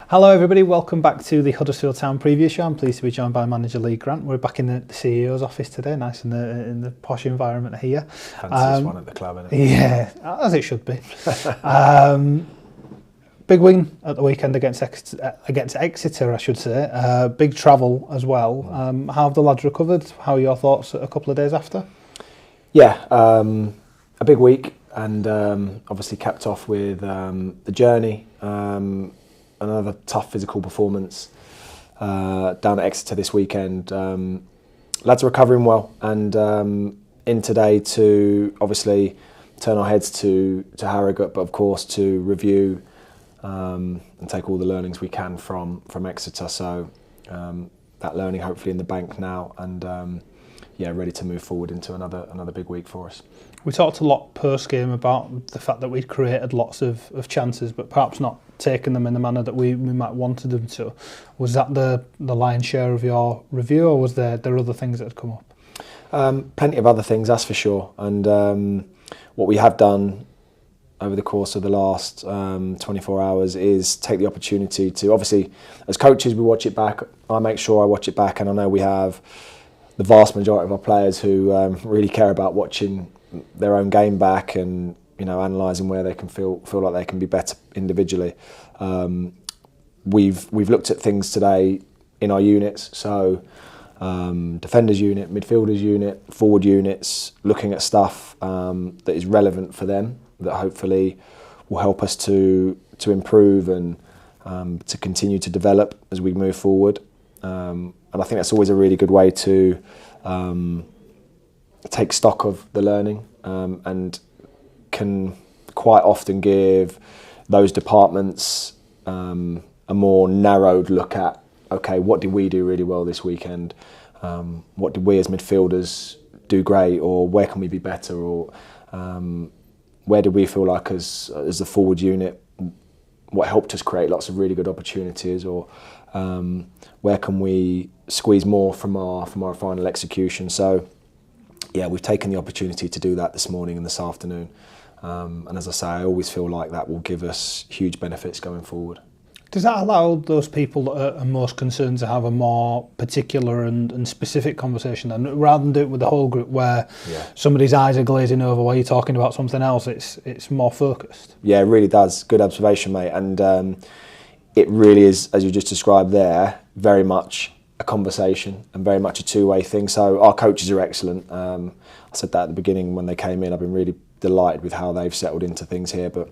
Hello everybody, welcome back to the Huddersfield Town preview show. I'm pleased to be joined by manager Lee Grant. We're back in the CEO's office today, nice in the posh environment here. Fanciest one at the club, isn't it? Yeah, as it should be. Big win at the weekend against Exeter, I should say. Big travel as well. How have the lads recovered? How are your thoughts a couple of days after? Yeah, a big week, and obviously capped off with the journey. Another tough physical performance down at Exeter this weekend. Lads are recovering well, and in today to obviously turn our heads to Harrogate, but of course to review and take all the learnings we can from Exeter. So that learning hopefully in the bank now, and yeah, ready to move forward into another big week for us. We talked a lot post-game about the fact that we'd created lots of chances, but perhaps not taken them in the manner that we might wanted them to. Was that the lion's share of your review, or was there other things that had come up? Plenty of other things, that's for sure. And what we have done over the course of the last 24 hours is take the opportunity to, obviously, as coaches, we watch it back. I make sure I watch it back, and I know we have the vast majority of our players who really care about watching their own game back and analysing where they can feel like they can be better individually. We've looked at things today in our units, so defenders unit, midfielders unit, forward units, looking at stuff that is relevant for them, that hopefully will help us to improve and to continue to develop as we move forward. And I think that's always a really good way to take stock of the learning and can quite often give those departments a more narrowed look at, okay, what did we do really well this weekend? What did we as midfielders do great, or where can we be better, or where did we feel like as the forward unit, what helped us create lots of really good opportunities, or where can we squeeze more from our final execution. So yeah, we've taken the opportunity to do that this morning and this afternoon. And as I say, I always feel like that will give us huge benefits going forward. Does that allow those people that are most concerned to have a more particular and specific conversation, and rather than do it with the whole group where somebody's eyes are glazing over while you're talking about something else, it's more focused? Yeah, it really does. Good observation, mate. And it really is, as you just described there, very much a conversation and very much a two-way thing. So our coaches are excellent. I said that at the beginning when they came in. I've been really delighted with how they've settled into things here, but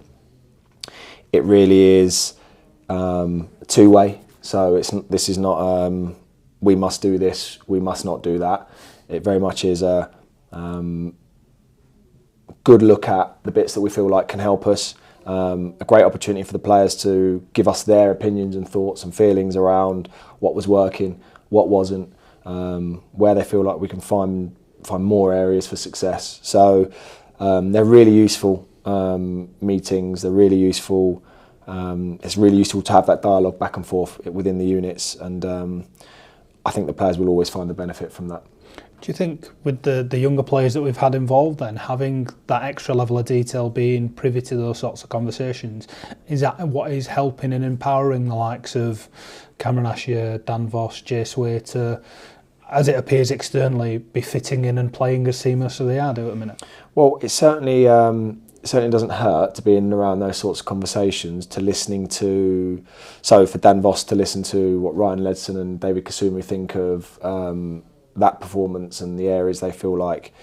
it really is two-way. So this is not we must do this, we must not do that. It very much is a good look at the bits that we feel like can help us. A great opportunity for the players to give us their opinions and thoughts and feelings around what was working, what wasn't, where they feel like we can find more areas for success. So they're really useful meetings. They're really useful. It's really useful to have that dialogue back and forth within the units, and I think the players will always find the benefit from that. Do you think with the younger players that we've had involved then, having that extra level of detail, being privy to those sorts of conversations, is that what is helping and empowering the likes of Cameron Asher, Dan Voss, Jay Sway to, as it appears externally, be fitting in and playing as seamless as they are at the minute? Well, it certainly doesn't hurt to be in and around those sorts of conversations, to listening to, so for Dan Voss to listen to what Ryan Ledson and David Kasumu think of that performance and the areas they feel like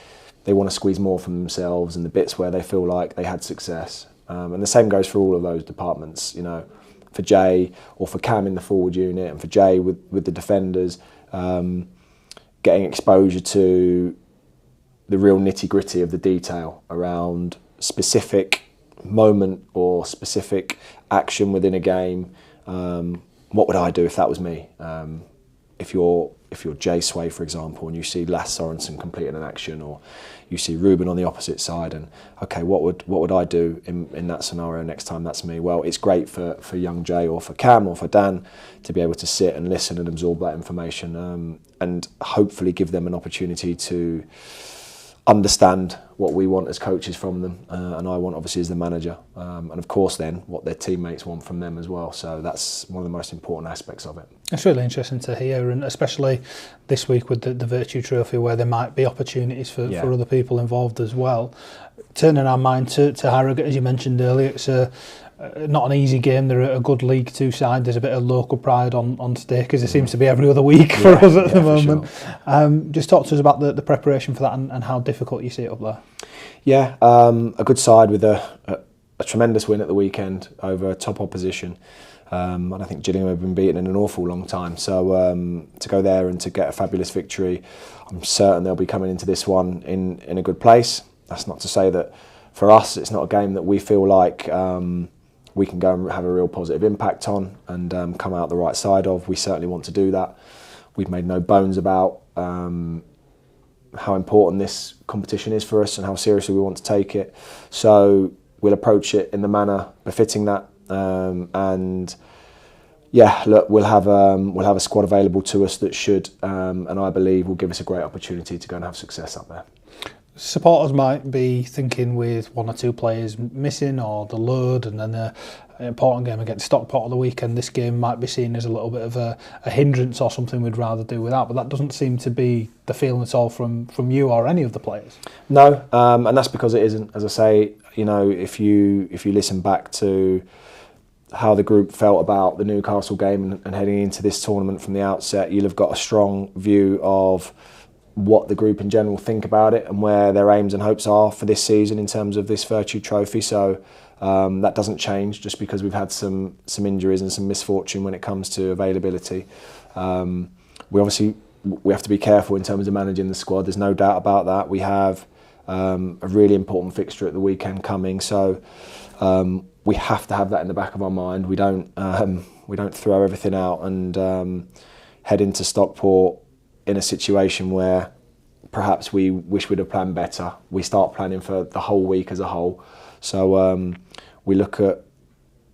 they want to squeeze more from themselves and the bits where they feel like they had success. And the same goes for all of those departments, for Jay or for Cam in the forward unit, and for Jay with the defenders, getting exposure to the real nitty-gritty of the detail around specific moment or specific action within a game. What would I do if that was me? If you're Jay Sway, for example, and you see Lasse Sorensen completing an action, or you see Ruben on the opposite side, and okay, what would I do in that scenario next time that's me? Well, it's great for young Jay or for Cam or for Dan to be able to sit and listen and absorb that information, and hopefully give them an opportunity to understand what we want as coaches from them, and I want obviously as the manager, and of course then what their teammates want from them as well. So that's one of the most important aspects of it. It's really interesting to hear, and especially this week with the Vertu Trophy, where there might be opportunities for other people involved as well. Turning our mind to Harrogate, as you mentioned earlier, it's not an easy game. They're a good League Two side. There's a bit of local pride on stake, as it seems to be every other week for us at the moment. Sure. Just talk to us about the preparation for that and how difficult you see it up there. Yeah, a good side with a tremendous win at the weekend over a top opposition. And I think Gillingham have been beaten in an awful long time. So to go there and to get a fabulous victory, I'm certain they'll be coming into this one in a good place. That's not to say that for us it's not a game that we feel like we can go and have a real positive impact on and come out the right side of. We certainly want to do that. We've made no bones about how important this competition is for us and how seriously we want to take it. So we'll approach it in the manner befitting that. And yeah, look, we'll have a squad available to us that should, and I believe will give us a great opportunity to go and have success up there. Supporters might be thinking with one or two players missing or the load, and then an important game against Stockport on the weekend, this game might be seen as a little bit of a hindrance or something we'd rather do without, but that doesn't seem to be the feeling at all from you or any of the players. No, and that's because it isn't. As I say, you know, if you listen back to how the group felt about the Newcastle game and heading into this tournament from the outset, you'll have got a strong view of what the group in general think about it and where their aims and hopes are for this season in terms of this Vertu Trophy. So that doesn't change just because we've had some injuries and some misfortune when it comes to availability. We have to be careful in terms of managing the squad. There's no doubt about that. We have a really important fixture at the weekend coming, so we have to have that in the back of our mind. We don't throw everything out and head into Stockport in a situation where perhaps we wish we'd have planned better. We start planning for the whole week as a whole. So we look at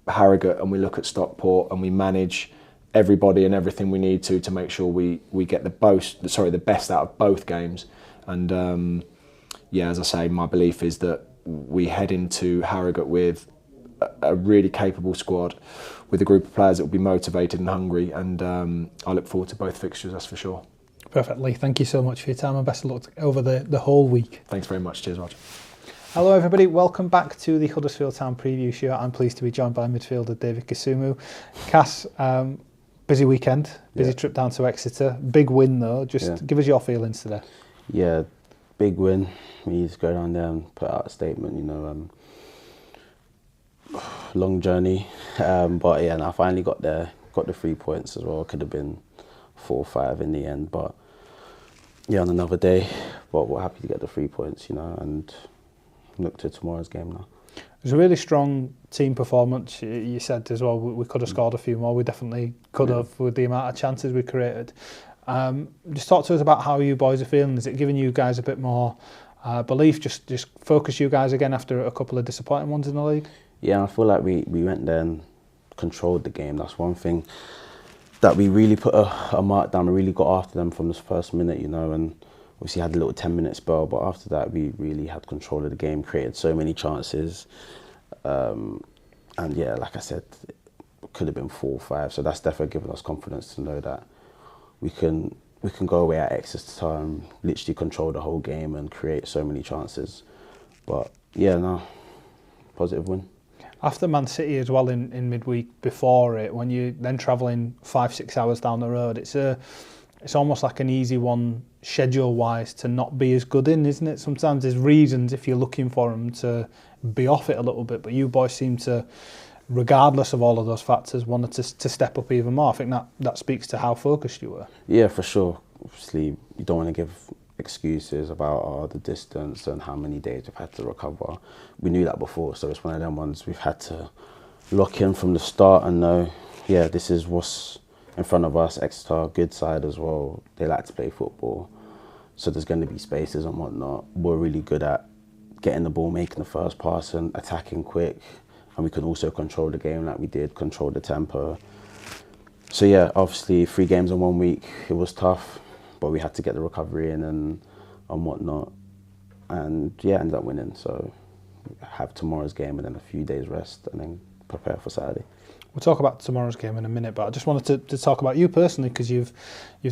Harrogate and we look at Stockport and we manage everybody and everything we need to make sure we get the best out of both games. And as I say, my belief is that we head into Harrogate with a really capable squad, with a group of players that will be motivated and hungry, and I look forward to both fixtures, that's for sure. Perfectly. Thank you so much for your time and best of luck over the whole week. Thanks very much. Cheers, Roger. Hello everybody, welcome back to the Huddersfield Town preview show. I'm pleased to be joined by midfielder David Kasumu. Cass, busy weekend, busy trip down to Exeter. Big win though, give us your feelings today. Yeah, big win. We need to go down there and put out a statement, you know. Long journey, but yeah, and I finally got there, got the 3 points as well. Could have been 4 or 5 in the end, but yeah, on another day. But we're happy to get the 3 points, you know, and look to tomorrow's game now. It was a really strong team performance. You said as well we could have scored a few more. We definitely could have with the amount of chances we created. Just talk to us about how you boys are feeling. Is it giving you guys a bit more belief? Just focus you guys again after a couple of disappointing ones in the league? Yeah, I feel like we went there and controlled the game. That's one thing that we really put a mark down. We really got after them from this first minute, you know, and obviously had a little 10-minute spell, but after that we really had control of the game, created so many chances. And yeah, like I said, it could have been 4 or 5, so that's definitely given us confidence to know that we can go away at Exeter and literally control the whole game and create so many chances. But yeah, no, positive win. After Man City as well in midweek before it, when you're then travelling 5-6 hours down the road, it's almost like an easy one schedule-wise to not be as good in, isn't it? Sometimes there's reasons if you're looking for them to be off it a little bit, but you boys seem to, regardless of all of those factors, wanted to step up even more. I think that speaks to how focused you were. Yeah, for sure. Obviously, you don't want to give excuses about the distance and how many days we've had to recover. We knew that before, so it's one of them ones we've had to lock in from the start and know, yeah, this is what's in front of us. Exeter, good side as well. They like to play football, so there's going to be spaces and whatnot. We're really good at getting the ball, making the first pass and attacking quick, and we can also control the game like we did, control the tempo. So yeah, obviously 3 games in 1 week, it was tough, but we had to get the recovery in and whatnot. and yeah, ended up winning. So have tomorrow's game and then a few days rest and then prepare for Saturday. We'll talk about tomorrow's game in a minute, but I just wanted to talk about you personally, because you've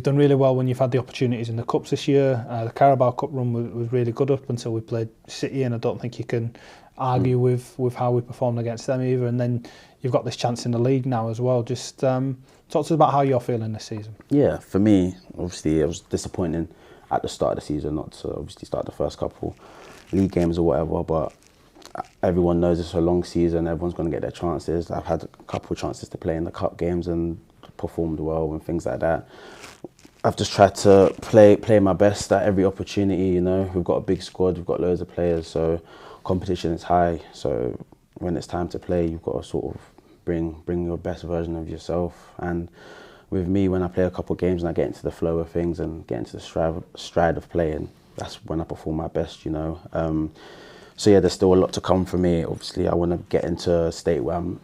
done really well when you've had the opportunities in the Cups this year. The Carabao Cup run was really good up until we played City, and I don't think you can argue with how we performed against them either. And then you've got this chance in the league now as well. Just talk to us about how you're feeling this season. Yeah, for me, obviously, it was disappointing at the start of the season not to obviously start the first couple league games or whatever, but everyone knows it's a long season, everyone's going to get their chances. I've had a couple of chances to play in the cup games and performed well and things like that. I've just tried to play my best at every opportunity, you know. We've got a big squad, we've got loads of players, so competition is high. So when it's time to play, you've got to sort of bring your best version of yourself. And with me, when I play a couple of games and I get into the flow of things and get into the stride of playing, that's when I perform my best, you know. So yeah, there's still a lot to come for me. Obviously, I want to get into a state where I'm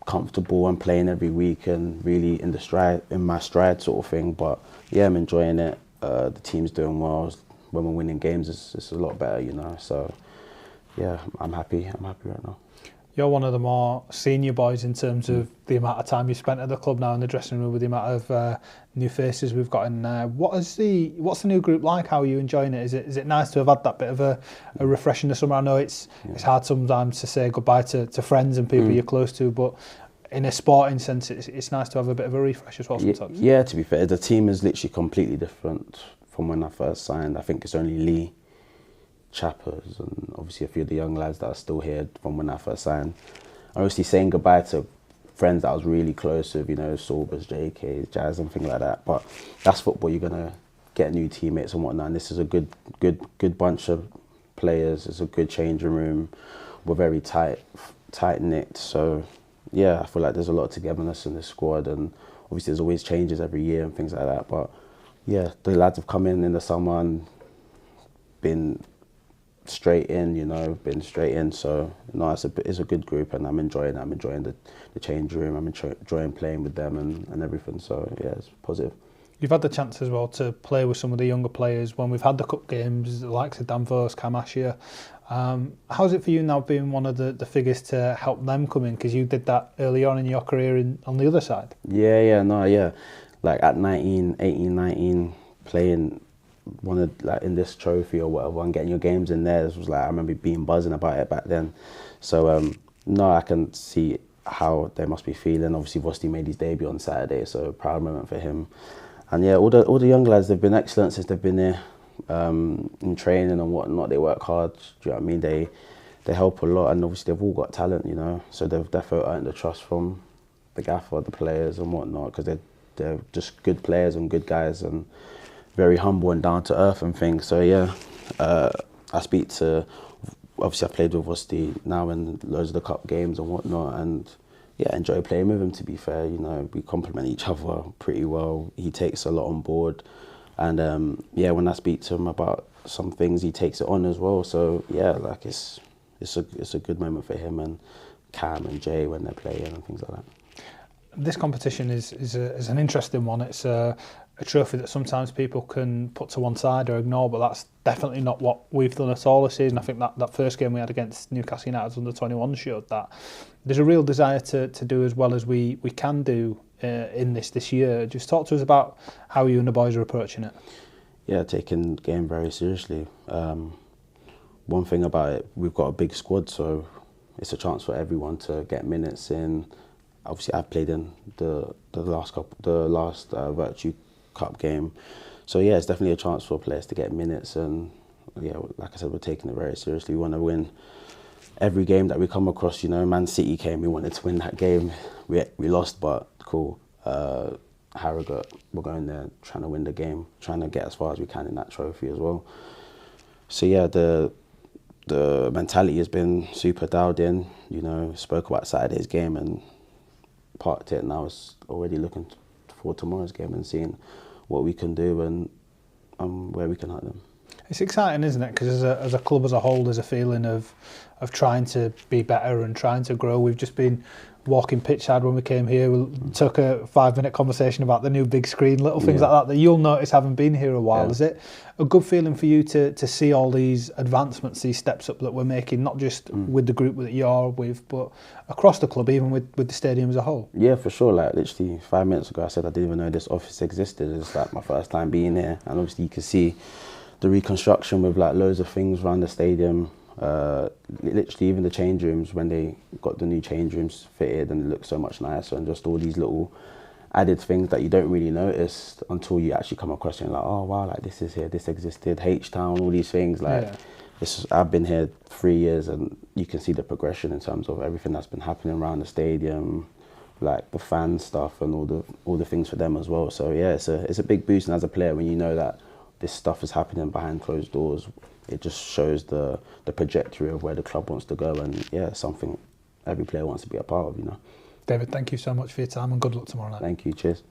comfortable and playing every week and really in my stride sort of thing. But yeah, I'm enjoying it. The team's doing well. When we're winning games, it's a lot better, you know. So yeah, I'm happy. I'm happy right now. You're one of the more senior boys in terms of the amount of time you spent at the club now in the dressing room, with the amount of new faces we've got in there. What's the new group like? How are you enjoying it? Is it nice to have had that bit of a refresh in the summer? I know it's hard sometimes to say goodbye to friends and people you're close to, but in a sporting sense, it's nice to have a bit of a refresh as well sometimes. Yeah, to be fair, the team is literally completely different from when I first signed. I think it's only Lee, Chappers, and obviously a few of the young lads that are still here from when I first signed. Obviously saying goodbye to friends that I was really close with, you know, Sorbers, JK, Jazz and things like that. But that's football, you're going to get new teammates and whatnot. And this is a good bunch of players. It's a good changing room. We're very tight-knit. So yeah, I feel like there's a lot of togetherness in this squad, and obviously there's always changes every year and things like that. But yeah, the lads have come in the summer and been straight in, you know, so no, it's a good group, and I'm enjoying the change room. I'm enjoying playing with them and everything, so yeah, it's positive. You've had the chance as well to play with some of the younger players when we've had the cup games, the likes of Dan Vos, Kamashia. How's it for you now being one of the figures to help them come in, because you did that early on in your career on the other side? Yeah, like at 18, 19, playing in this trophy or whatever and getting your games in there, this was like, I remember being buzzing about it back then. So no, I can see how they must be feeling. Obviously Vosti made his debut on Saturday, so proud moment for him. And yeah, all the young lads, they've been excellent since they've been here, in training and whatnot. They work hard, do you know what I mean? They help a lot, and obviously they've all got talent, you know, so they've definitely earned the trust from the gaffer, the players and whatnot, because they're just good players and good guys and very humble and down to earth and things. So yeah, I speak to, obviously I've played with Vosti now in loads of the cup games and whatnot, and yeah, enjoy playing with him, to be fair. You know, we complement each other pretty well. He takes a lot on board, and yeah, when I speak to him about some things, he takes it on as well. So yeah, like it's a good moment for him and Cam and Jay when they're playing and things like that. This competition is an interesting one. It's a trophy that sometimes people can put to one side or ignore, but that's definitely not what we've done at all this season. I think that first game we had against Newcastle United under 21 showed that there's a real desire to do as well as we can do in this year. Just talk to us about how you and the boys are approaching it. Yeah, taking the game very seriously. One thing about it, we've got a big squad, so it's a chance for everyone to get minutes in. Obviously, I've played in the last Vertu Cup game, so yeah, it's definitely a chance for players to get minutes. And yeah, like I said, we're taking it very seriously. We want to win every game that we come across. You know, Man City came, we wanted to win that game. We lost, but cool. Harrogate, we're going there trying to win the game, trying to get as far as we can in that trophy as well. So yeah, the mentality has been super dialed in. You know, spoke about Saturday's game and parked it. Now it's already looking for tomorrow's game and seeing what we can do and where we can hurt them. It's exciting, isn't it? Because as a club as a whole, there's a feeling of trying to be better and trying to grow. We've just been walking pitchside when we came here. We took a 5-minute conversation about the new big screen, little things like that you'll notice having been here a while. Is it a good feeling for you to see all these advancements, these steps up that we're making, not just with the group that you're with, but across the club, even with the stadium as a whole? Yeah, for sure. Like literally 5 minutes ago, I said I didn't even know this office existed. It's like my first time being here, and obviously you can see the reconstruction with like loads of things around the stadium. Literally even the change rooms, when they got the new change rooms fitted, and it looks so much nicer, and just all these little added things that you don't really notice until you actually come across it and like, oh wow, like this is here, this existed, H-Town, all these things. Like I've been here 3 years, and you can see the progression in terms of everything that's been happening around the stadium, like the fan stuff and all the things for them as well. So yeah, it's a big boost, and as a player, when you know that this stuff is happening behind closed doors, it just shows the trajectory of where the club wants to go, and yeah, something every player wants to be a part of, you know. David, thank you so much for your time, and good luck tomorrow night. Thank you, cheers.